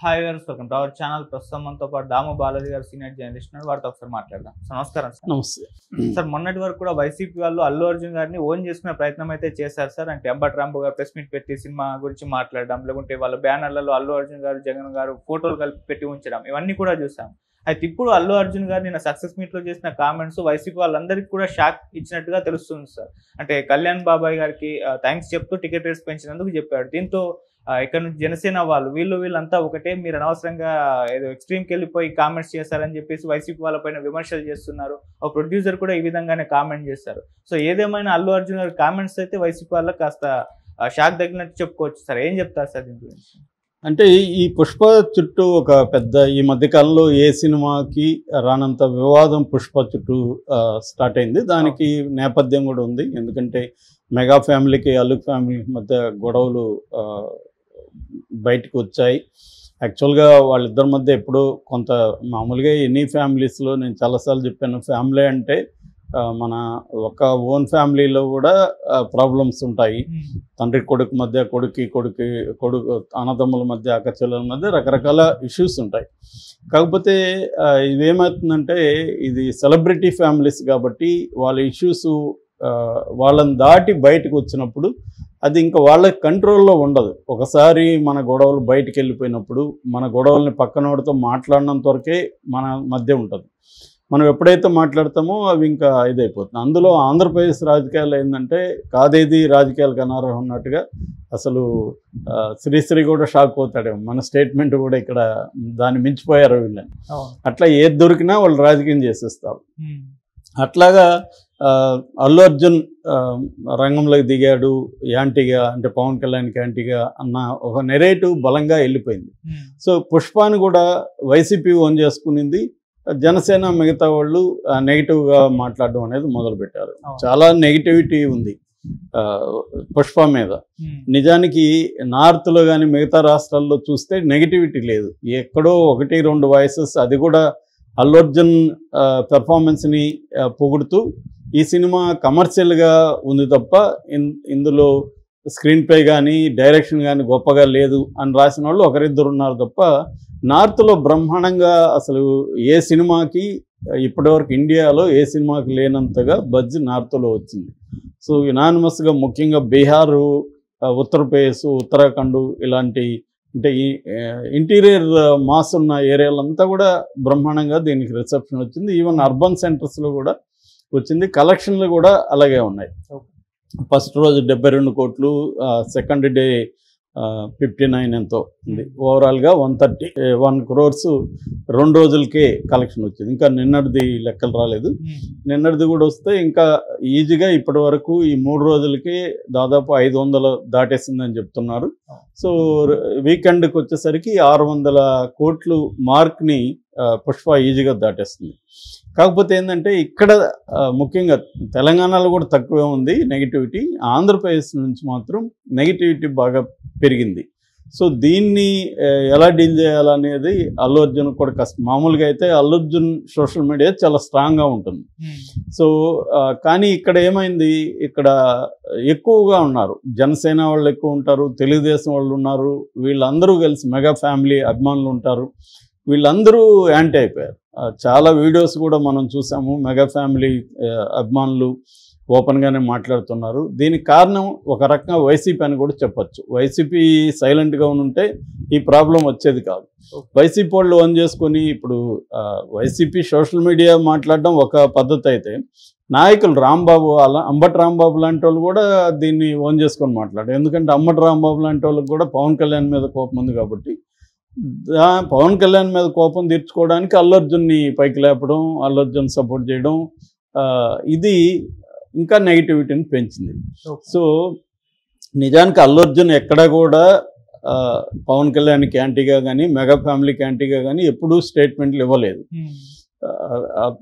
Hi viewers, welcome to our channel. ప్రస్తుతం మనతో పాటు దాము బాలాజీ గారు సీనియర్ జర్నలిస్ట్ ఉన్నారు. వారితో ఒకసారి మాట్లాడదాం. సార్ నమస్కారం. సార్ నమస్తే సార్, మొన్నటి వరకు కూడా వైసీపీ వాళ్ళు అల్లు అర్జున్ గారిని ఓన్ చేసుకునే ప్రయత్నం అయితే చేశారు సార్. అంటే అంబటి రాంబాబు గారు ప్రెస్ మీట్ పెట్టి సినిమా గురించి మాట్లాడడం, లేకుంటే వాళ్ళ బ్యానర్లలో అల్లు అర్జున్ గారు జగన్ గారు ఫోటోలు కలిపి పెట్టి ఉంచడం, ఇవన్నీ కూడా చూసాం. అయితే ఇప్పుడు అల్లు అర్జున్ గారు నిన్న సక్సెస్ మీట్ లో చేసిన కామెంట్స్ వైసీపీ వాళ్ళందరికీ కూడా షాక్ ఇచ్చినట్టుగా తెలుస్తుంది సార్. అంటే కళ్యాణ్ బాబాయ్ గారికి థ్యాంక్స్ చెప్తూ టికెట్ రేట్స్ పెంచినందుకు చెప్పాడు. దీంతో ఇక్కడ నుంచి జనసేన వాళ్ళు వీళ్ళంతా ఒకటే, మీరు అనవసరంగా ఏదో ఎక్స్ట్రీమ్కి వెళ్ళిపోయి కామెంట్స్ చేశారని చెప్పేసి వైసీపీ వాళ్ళపైన విమర్శలు చేస్తున్నారు. ఒక ప్రొడ్యూసర్ కూడా ఈ విధంగానే కామెంట్ చేస్తారు. సో ఏదేమైనా అల్లు అర్జున్ గారి కామెంట్స్ అయితే వైసీపీ వాళ్ళకి కాస్త షాక్ తగిలినట్టు చెప్పుకోవచ్చు సార్. ఏం చెప్తారు సార్ దీని గురించి? అంటే ఈ పుష్ప చుట్టూ ఒక పెద్ద ఈ మధ్యకాలంలో ఏ సినిమాకి రానంత వివాదం పుష్ప చుట్టూ స్టార్ట్ అయింది. దానికి నేపథ్యం కూడా ఉంది. ఎందుకంటే మెగా ఫ్యామిలీకి అల్లు ఫ్యామిలీకి మధ్య గొడవలు బయటకు వచ్చాయి. యాక్చువల్గా వాళ్ళిద్దరి మధ్య ఎప్పుడో కొంత మామూలుగా ఎనీ ఫ్యామిలీస్లో నేను చాలాసార్లు చెప్పాను, ఫ్యామిలీ అంటే మన ఒక ఓన్ ఫ్యామిలీలో కూడా ప్రాబ్లమ్స్ ఉంటాయి. తండ్రి కొడుకు మధ్య, కొడుకు అన్నదమ్ముల మధ్య, అక్కచెల్లెల మధ్య రకరకాల ఇష్యూస్ ఉంటాయి. కాకపోతే ఇదేమవుతుందంటే ఇది సెలబ్రిటీ ఫ్యామిలీస్ కాబట్టి వాళ్ళ ఇష్యూస్ వాళ్ళని దాటి బయటకు వచ్చినప్పుడు అది ఇంకా వాళ్ళ కంట్రోల్లో ఉండదు. ఒకసారి మన గొడవలు బయటికి వెళ్ళిపోయినప్పుడు మన గొడవల్ని పక్కనోడితో మాట్లాడినంత వరకే మన మధ్య ఉంటుంది. మనం ఎప్పుడైతే మాట్లాడతామో అవి ఇంకా ఇదైపోతుంది. అందులో ఆంధ్రప్రదేశ్ రాజకీయాలు ఏంటంటే కాదేది రాజకీయాలకు అనర్హం ఉన్నట్టుగా అసలు శ్రీశ్రీ కూడా షాక్ అవుతాడేమో. మన స్టేట్మెంట్ కూడా ఇక్కడ దాన్ని మించిపోయారు వీళ్ళని. అట్లా ఏది దొరికినా వాళ్ళు రాజకీయం చేసేస్తారు. అట్లాగా అల్లు అర్జున్ రంగంలోకి దిగాడు యాంటీగా, అంటే పవన్ కళ్యాణ్కి యాంటీగా అన్న ఒక నెరేటివ్ బలంగా వెళ్ళిపోయింది. సో పుష్పాన్ని కూడా వైసీపీ ఓన్ చేసుకునింది. జనసేన మిగతా వాళ్ళు నెగిటివ్గా మాట్లాడడం అనేది మొదలుపెట్టారు. చాలా నెగిటివిటీ ఉంది పుష్ప మీద. నిజానికి నార్త్లో కానీ మిగతా రాష్ట్రాల్లో చూస్తే నెగిటివిటీ లేదు. ఎక్కడో 1-2 వాయిసెస్, అది కూడా అల్లు అర్జున్ పెర్ఫార్మెన్స్ని పొగుడుతూ ఈ సినిమా కమర్షియల్గా ఉంది తప్ప ఇందులో స్క్రీన్ ప్లే కానీ డైరెక్షన్ కానీ గొప్పగా లేదు అని రాసిన వాళ్ళు 1-2 ఉన్నారు తప్ప నార్త్లో బ్రహ్మాండంగా అసలు ఏ సినిమాకి ఇప్పటివరకు ఇండియాలో ఏ సినిమాకి లేనంతగా బజ్ నార్త్లో వచ్చింది. సో యునానిమస్గా ముఖ్యంగా బీహారు, ఉత్తరప్రదేశ్, ఉత్తరాఖండ్ ఇలాంటి అంటే ఈ ఇంటీరియర్ మాస్ ఉన్న ఏరియాలంతా కూడా బ్రహ్మాండంగా దీనికి రిసెప్షన్ వచ్చింది. ఈవెన్ అర్బన్ సెంటర్స్లో కూడా వచ్చింది. కలెక్షన్లు కూడా అలాగే ఉన్నాయి. ఫస్ట్ రోజు 72 కోట్లు, సెకండ్ డే 59 ఎంతో ఉంది. ఓవరాల్గా 131 crores 2 రోజులకే కలెక్షన్ వచ్చింది. ఇంకా నిన్నటిది లెక్కలు రాలేదు. నిన్నటిది కూడా వస్తే ఇంకా ఈజీగా ఇప్పటి వరకు ఈ 3 రోజులకే దాదాపు 500 దాటేసిందని చెప్తున్నారు. సో వీకెండ్కి వచ్చేసరికి 600 కోట్లు మార్క్ని పుష్ప ఈజీగా దాటేస్తుంది. కాకపోతే ఏంటంటే ఇక్కడ ముఖ్యంగా తెలంగాణలో కూడా తక్కువే ఉంది నెగిటివిటీ. ఆంధ్రప్రదేశ్ నుంచి మాత్రం నెగిటివిటీ బాగా పెరిగింది. సో దీన్ని ఎలా డీల్ చేయాలనేది అల్లు అర్జున్ కూడా కష్టం. మామూలుగా అయితే అల్లు అర్జున్ సోషల్ మీడియా చాలా స్ట్రాంగ్గా ఉంటుంది. సో కానీ ఇక్కడ ఏమైంది, ఇక్కడ ఎక్కువగా ఉన్నారు, జనసేన వాళ్ళు ఎక్కువ ఉంటారు, తెలుగుదేశం వాళ్ళు ఉన్నారు, వీళ్ళందరూ కలిసి మెగా ఫ్యామిలీ అభిమానులు ఉంటారు. వీళ్ళందరూ యాంటీ అయిపోయారు. చాలా వీడియోస్ కూడా మనం చూసాము. మెగా ఫ్యామిలీ అభిమానులు ఓపెన్గానే మాట్లాడుతున్నారు. దీనికి కారణం ఒక రకంగా వైసీపీ అని కూడా చెప్పచ్చు. వైసీపీ సైలెంట్గా ఉంటే ఈ ప్రాబ్లం వచ్చేది కాదు. వైసీపీ వాళ్ళు ఓన్ చేసుకొని ఇప్పుడు వైసీపీ సోషల్ మీడియా మాట్లాడడం ఒక పద్ధతి అయితే, నాయకులు రాంబాబు అంబటి రాంబాబు లాంటి వాళ్ళు కూడా దీన్ని ఓన్ చేసుకొని మాట్లాడారు. ఎందుకంటే అంబటి రాంబాబు లాంటి వాళ్ళకి కూడా పవన్ కళ్యాణ్ మీద కోపం ఉంది కాబట్టి పవన్ కళ్యాణ్ మీద కోపం తీర్చుకోవడానికి అల్లు అర్జున్ని పైకి లేపడం, అల్లు అర్జున్ సపోర్ట్ చేయడం, ఇది ఇంకా నెగిటివిటీని పెంచింది. సో నిజానికి అల్లు అర్జున్ ఎక్కడ కూడా పవన్ కళ్యాణ్కి యాంటీగా కానీ మెగా ఫ్యామిలీకి యాంటీగా కానీ ఎప్పుడూ స్టేట్మెంట్లు ఇవ్వలేదు.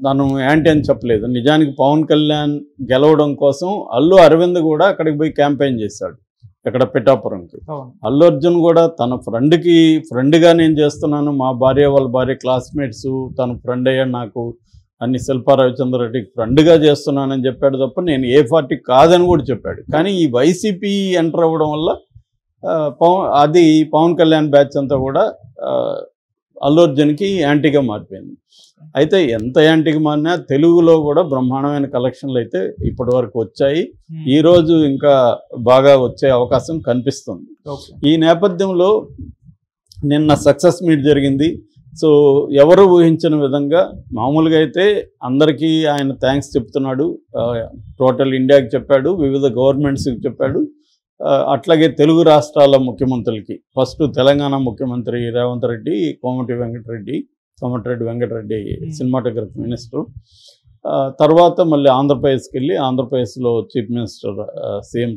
తను యాంటీ అని చెప్పలేదు. నిజానికి పవన్ కళ్యాణ్ గెలవడం కోసం అల్లు అరవింద్ కూడా అక్కడికి పోయి క్యాంపెయిన్ చేశాడు, ఇక్కడ పిఠాపురంకి. అల్లు అర్జున్ కూడా తన ఫ్రెండ్గా నేను చేస్తున్నాను, మా వాళ్ళ భార్య క్లాస్మేట్స్, తన ఫ్రెండ్ అయ్యాడు, నాకు అన్ని శిల్పా రవిచంద్ర రెడ్డికి ఫ్రెండ్గా చేస్తున్నానని చెప్పాడు తప్ప నేను ఏ పార్టీ కాదని కూడా చెప్పాడు. కానీ ఈ వైసీపీ ఎంటర్ అవ్వడం వల్ల అది పవన్ కళ్యాణ్ బ్యాచ్ అంతా కూడా అల్లు అర్జున్కి యాంటీగా మారిపోయింది. అయితే ఎంత యాంటీగా మారినా తెలుగులో కూడా బ్రహ్మాండమైన కలెక్షన్లు అయితే ఇప్పటి వరకు వచ్చాయి. ఈరోజు ఇంకా బాగా వచ్చే అవకాశం కనిపిస్తుంది. ఈ నేపథ్యంలో నిన్న సక్సెస్ మీట్ జరిగింది. సో ఎవరు ఊహించిన విధంగా మామూలుగా అయితే అందరికీ ఆయన థ్యాంక్స్ చెప్తున్నాడు. టోటల్ ఇండియాకి చెప్పాడు, వివిధ గవర్నమెంట్స్కి చెప్పాడు. అట్లాగే తెలుగు రాష్ట్రాల ముఖ్యమంత్రులకి ఫస్ట్ తెలంగాణ ముఖ్యమంత్రి రేవంత్ రెడ్డి, కోమటిరెడ్డి వెంకటరెడ్డి సినిమాటోగ్రఫీ మినిస్టర్, తర్వాత మళ్ళీ ఆంధ్రప్రదేశ్కి వెళ్ళి ఆంధ్రప్రదేశ్లో chief minister CM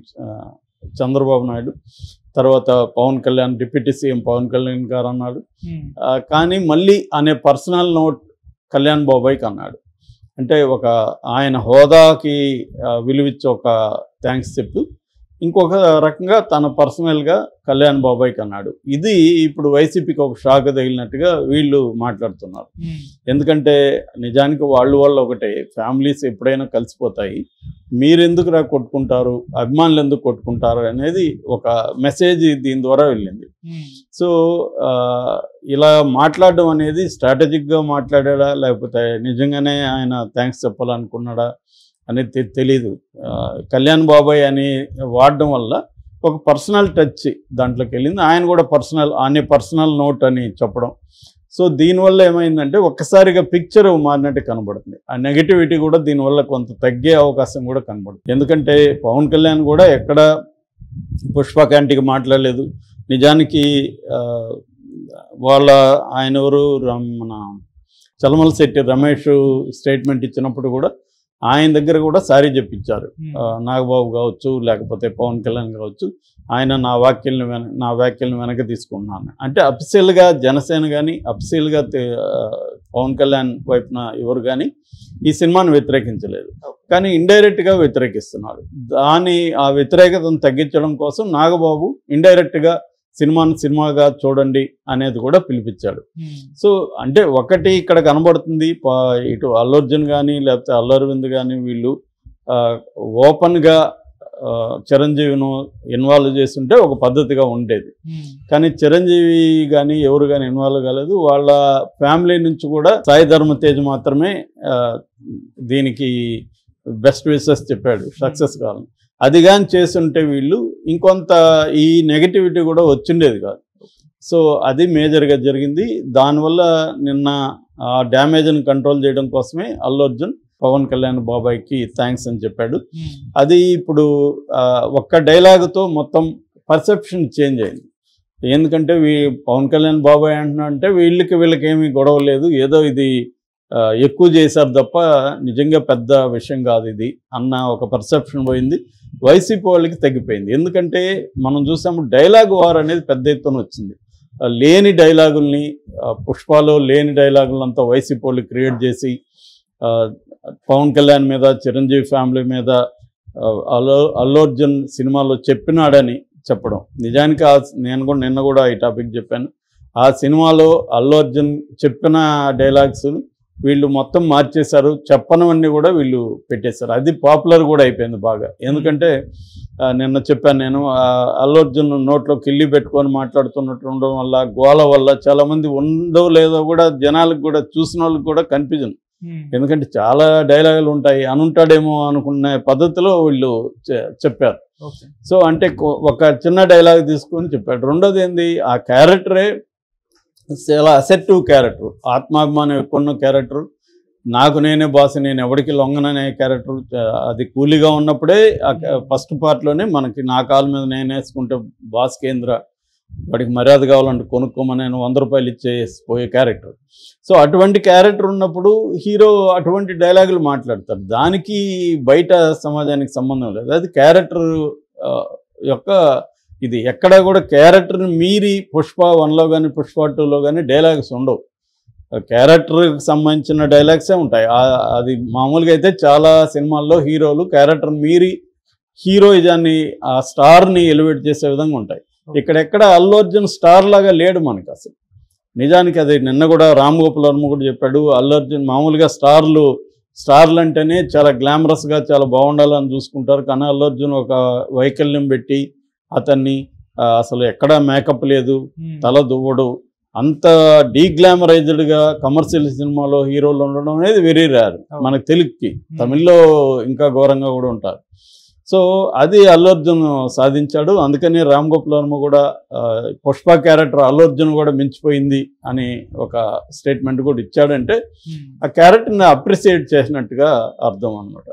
Chandrababu Naidu, తర్వాత పవన్ కళ్యాణ్ డిప్యూటీ సీఎం పవన్ కళ్యాణ్ గారు అన్నాడు. కానీ మళ్ళీ అనే పర్సనల్ నోట్ కళ్యాణ్ బాబాయ్కి అన్నాడు. అంటే ఒక ఆయన హోదాకి విలువిచ్చి ఒక థ్యాంక్స్ చెప్తూ ఇంకొక రకంగా తన పర్సనల్గా కళ్యాణ్ బాబాయ్కి అన్నాడు. ఇది ఇప్పుడు వైసీపీకి ఒక షాక్ తగిలినట్టుగా వీళ్ళు మాట్లాడుతున్నారు. ఎందుకంటే నిజానికి వాళ్ళు ఒకటే, ఫ్యామిలీస్ ఎప్పుడైనా కలిసిపోతాయి, మీరెందుకు కొట్టుకుంటారు, అభిమానులు ఎందుకు కొట్టుకుంటారు అనేది ఒక మెసేజ్ దీని ద్వారా వెళ్ళింది. సో ఇలా మాట్లాడడం అనేది స్ట్రాటజిక్గా మాట్లాడా లేకపోతే నిజంగానే ఆయన థ్యాంక్స్ చెప్పాలనుకున్నాడా అనేది తెలీదు. కళ్యాణ్ బాబాయ్ అని వాడడం వల్ల ఒక పర్సనల్ టచ్ దాంట్లోకి వెళ్ళింది. ఆయన కూడా పర్సనల్ నోట్ అని చెప్పడం. సో దీనివల్ల ఏమైందంటే ఒక్కసారిగా పిక్చర్ మారినట్టు కనబడుతుంది. ఆ నెగిటివిటీ కూడా దీనివల్ల కొంత తగ్గే అవకాశం కూడా కనబడుతుంది. ఎందుకంటే పవన్ కళ్యాణ్ కూడా ఎక్కడ పుష్ప క్యాంటీకి మాట్లాడలేదు. నిజానికి ఆయన ఎవరు మన చలమలశెట్టి రమేష్ స్టేట్మెంట్ ఇచ్చినప్పుడు కూడా ఆయన దగ్గర కూడా సారీ చెప్పించారు. నాగబాబు కావచ్చు లేకపోతే పవన్ కళ్యాణ్ కావచ్చు, ఆయన నా వ్యాఖ్యలను వెనక్కి తీసుకున్నాను అంటే అఫీషియల్గా జనసేన కానీ అఫీషియల్గా పవన్ కళ్యాణ్ వైపున ఎవరు కానీ ఈ సినిమాను వ్యతిరేకించలేదు, కానీ ఇండైరెక్ట్గా వ్యతిరేకిస్తున్నారు. ఆ వ్యతిరేకతను తగ్గించడం కోసం నాగబాబు ఇండైరెక్ట్గా సినిమాగా చూడండి అనేది కూడా పిలిపించాడు. సో అంటే ఒకటి ఇక్కడ కనబడుతుంది, ఇటు అల్లు అర్జున్ కానీ లేకపోతే అల్లు అరవింద్ కానీ వీళ్ళు ఓపెన్గా చిరంజీవిను ఇన్వాల్వ్ చేస్తుంటే ఒక పద్ధతిగా ఉండేది. కానీ చిరంజీవి కానీ ఎవరు కానీ ఇన్వాల్వ్ కాలేదు. వాళ్ళ ఫ్యామిలీ నుంచి కూడా సాయి ధర్మ తేజ్ మాత్రమే దీనికి బెస్ట్ విషెస్ చెప్పాడు, సక్సెస్ కావాలని. అది కానీ చేస్తుంటే వీళ్ళు ఇంకొంత ఈ నెగటివిటీ కూడా వచ్చిండేది కాదు. సో అది మేజర్గా జరిగింది. దానివల్ల నిన్న ఆ డ్యామేజ్ని కంట్రోల్ చేయడం కోసమే అల్లు అర్జున్ పవన్ కళ్యాణ్ బాబాయ్కి థ్యాంక్స్ అని చెప్పాడు. అది ఇప్పుడు ఒక్క డైలాగుతో మొత్తం పర్సెప్షన్ చేంజ్ అయింది. ఎందుకంటే పవన్ కళ్యాణ్ బాబాయ్ అంటున్నా అంటే వీళ్ళకి ఏమీ గొడవ లేదు, ఏదో ఇది ఎక్కువ చేశారు తప్ప నిజంగా పెద్ద విషయం కాదు ఇది అన్న ఒక పర్సెప్షన్ పోయింది. వైసీపీ వాళ్ళకి తగ్గిపోయింది. ఎందుకంటే మనం చూసాము డైలాగ్ వార్ అనేది పెద్ద ఎత్తున వచ్చింది. లేని డైలాగుల్ని పుష్పలో లేని డైలాగులంతా వైసీపీ వాళ్ళు క్రియేట్ చేసి పవన్ కళ్యాణ్ మీద చిరంజీవి ఫ్యామిలీ మీద అల్లు అర్జున్ సినిమాలో చెప్పినాడని చెప్పడం. నిజానికి నిన్న కూడా ఈ టాపిక్ చెప్పాను. ఆ సినిమాలో అల్లు అర్జున్ చెప్పిన డైలాగ్స్ వీళ్ళు మొత్తం మార్చేశారు, చెప్పనవన్నీ కూడా వీళ్ళు పెట్టేశారు. అది పాపులర్ కూడా అయిపోయింది బాగా. ఎందుకంటే నిన్న చెప్పాను నేను, అల్లు అర్జున్ నోట్లో కిల్లి పెట్టుకొని మాట్లాడుతున్నట్టు ఉండడం వల్ల గోల వల్ల చాలామంది ఉందో లేదో కూడా జనాలకు కూడా చూసిన వాళ్ళకి కూడా కన్ఫ్యూజన్. ఎందుకంటే చాలా డైలాగులు ఉంటాయి, అనుంటాడేమో అనుకునే పద్ధతిలో వీళ్ళు చెప్పారు. సో అంటే ఒక చిన్న డైలాగ్ తీసుకొని చెప్పాడు. రెండోది ఏంది, ఆ క్యారెక్టరే చాలా అసెప్టివ్ క్యారెక్టర్, ఆత్మాభిమానం ఎక్కువ ఉన్న క్యారెక్టర్, నాకు నేనే బాస్ నేను ఎవరికి లొంగననే క్యారెక్టర్. అది కూలీగా ఉన్నప్పుడే ఫస్ట్ పార్ట్లోనే మనకి నా కాలు మీద నేను వేసుకుంటే బాస్ కేంద్ర వాడికి మర్యాద కావాలంటే కొనుక్కోమని నేను 100 రూపాయలు ఇచ్చేసిపోయే క్యారెక్టర్. సో అటువంటి క్యారెక్టర్ ఉన్నప్పుడు హీరో అటువంటి డైలాగులు మాట్లాడతారు. దానికి బయట సమాజానికి సంబంధం లేదు. అది క్యారెక్టర్ యొక్క ఇది ఎక్కడ కూడా క్యారెక్టర్ని మీరి పుష్ప 1లో కానీ పుష్ప 2లో కానీ డైలాగ్స్ ఉండవు. క్యారెక్టర్కి సంబంధించిన డైలాగ్సే ఉంటాయి. అది మామూలుగా అయితే చాలా సినిమాల్లో హీరోలు క్యారెక్టర్ని మీరి హీరోయిజాన్ని ఆ స్టార్ని ఎలివేట్ చేసే విధంగా ఉంటాయి. ఇక్కడెక్కడ అల్లు అర్జున్ స్టార్ లాగా లేడు మనకు అసలు. నిజానికి అది నిన్న కూడా రామ్ గోపాల్ వర్మ కూడా చెప్పాడు. అల్లు అర్జున్ మామూలుగా స్టార్లు అంటేనే చాలా గ్లామరస్గా చాలా బాగుండాలని చూసుకుంటారు. కానీ అల్లు అర్జున్ ఒక వైకల్యం పెట్టి అతన్ని అసలు ఎక్కడ మేకప్ లేదు, తల దువ్వడు, అంత డీగ్లామరైజ్డ్గా కమర్షియల్ సినిమాలో హీరోలు ఉండడం అనేది వెరీ రేర్ మనకు తెలుగుకి. తమిళ్లో ఇంకా ఘోరంగా కూడా ఉంటారు. సో అది అల్లు అర్జున్ సాధించాడు. అందుకని రామ్ గోపాల్ వర్మ కూడా పుష్ప క్యారెక్టర్ అల్లు అర్జున్ కూడా మించిపోయింది అని ఒక స్టేట్మెంట్ కూడా ఇచ్చాడంటే ఆ క్యారెక్టర్ని అప్రిసియేట్ చేసినట్టుగా అర్థం అనమాట.